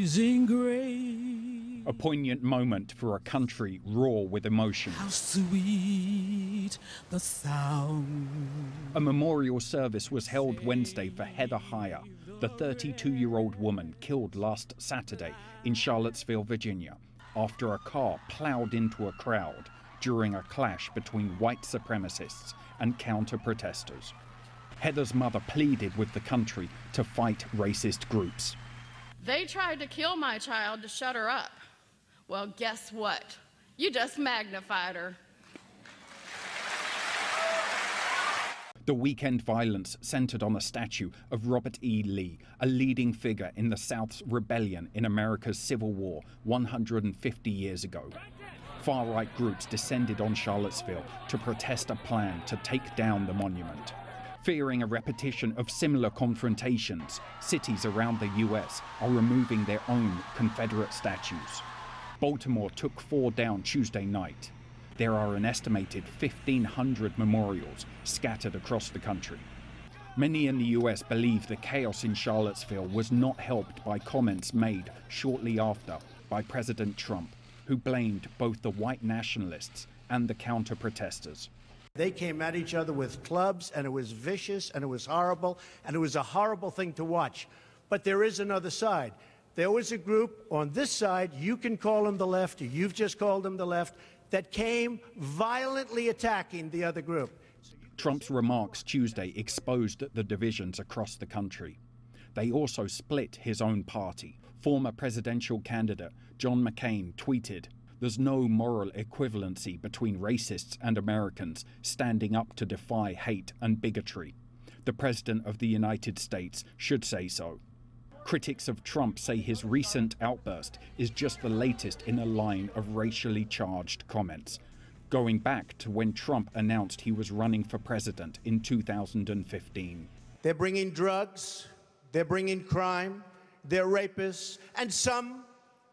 Amazing grace. A poignant moment for a country raw with emotion. How sweet the sound. A memorial service was held Wednesday for Heather Heyer, the 32-year-old woman killed last Saturday in Charlottesville, Virginia, after a car plowed into a crowd during a clash between white supremacists and counter-protesters. Heather's mother pleaded with the country to fight racist groups. They tried to kill my child to shut her up. Well, guess what? You just magnified her. The weekend violence centered on a statue of Robert E. Lee, a leading figure in the South's rebellion in America's Civil War 150 years ago. Far-right groups descended on Charlottesville to protest a plan to take down the monument. Fearing a repetition of similar confrontations, cities around the U.S. are removing their own Confederate statues. Baltimore took 4 down Tuesday night. There are an estimated 1,500 memorials scattered across the country. Many in the U.S. believe the chaos in Charlottesville was not helped by comments made shortly after by President Trump, who blamed both the white nationalists and the counter-protesters. They came at each other with clubs, and it was vicious, and it was horrible, and it was a horrible thing to watch. But there is another side. There was a group on this side, you can call them the left, or you've just called them the left, that came violently attacking the other group. Trump's remarks Tuesday exposed the divisions across the country. They also split his own party. Former presidential candidate John McCain tweeted, "There's no moral equivalency between racists and Americans standing up to defy hate and bigotry. The President of the United States should say so." Critics of Trump say his recent outburst is just the latest in a line of racially charged comments, going back to when Trump announced he was running for president in 2015. They're bringing drugs, they're bringing crime, they're rapists, and some,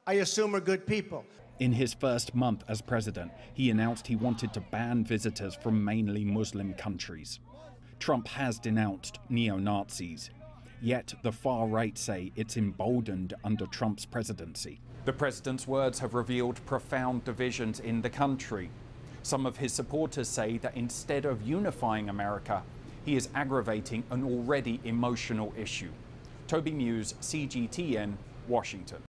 I assume, are good people. In his first month as president, he announced he wanted to ban visitors from mainly Muslim countries. Trump has denounced neo-Nazis. Yet the far right say it's emboldened under Trump's presidency. The president's words have revealed profound divisions in the country. Some of his supporters say that instead of unifying America, he is aggravating an already emotional issue. Toby Muse, CGTN, Washington.